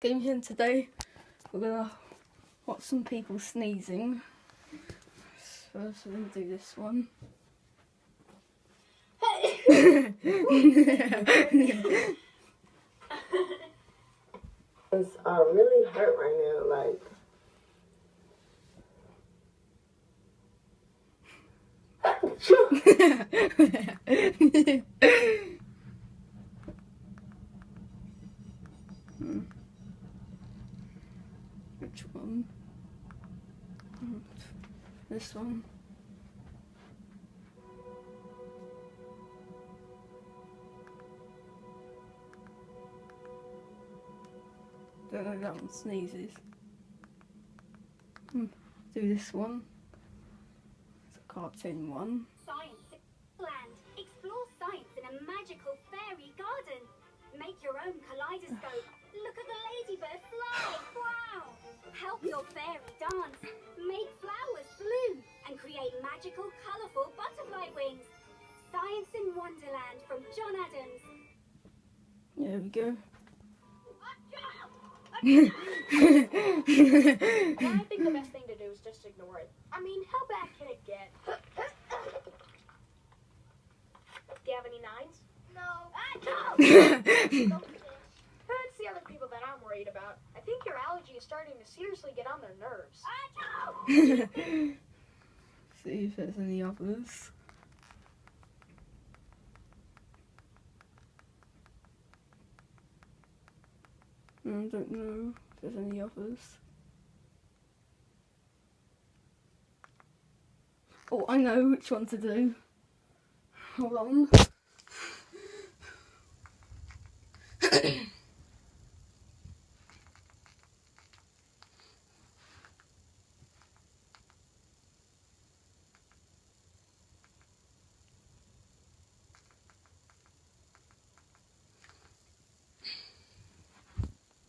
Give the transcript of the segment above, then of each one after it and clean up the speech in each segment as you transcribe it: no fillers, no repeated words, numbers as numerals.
Game here today. We're gonna watch some people sneezing. First, we're gonna do this one. It's really hurt right now, like. Which one? This one. Don't know, that one sneezes. Do this one. It's a cartoon one. Science land. Explore science in a magical fairy garden. Make your own kaleidoscope. Look at the ladybird fly. Wow! Help your fairy dance. Make flowers bloom and create magical, colourful butterfly wings. Science in Wonderland from John Adams. There we go. I think the best thing to do is just ignore it. I mean, how bad can it get? Do you have any nines? No. It's the other people that I'm worried about. I think your allergy is starting to seriously get on their nerves. See if there's any others. I don't know if there's any others. Oh, I know which one to do. Hold on.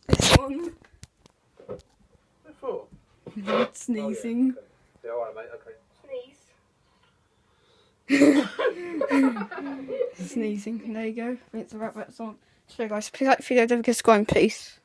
This one. What for? Not sneezing. Oh, yeah, alright, mate, okay. Sneeze. Sneezing. There you go. It's a wrap that song. So guys, please like the video, don't forget to subscribe, peace.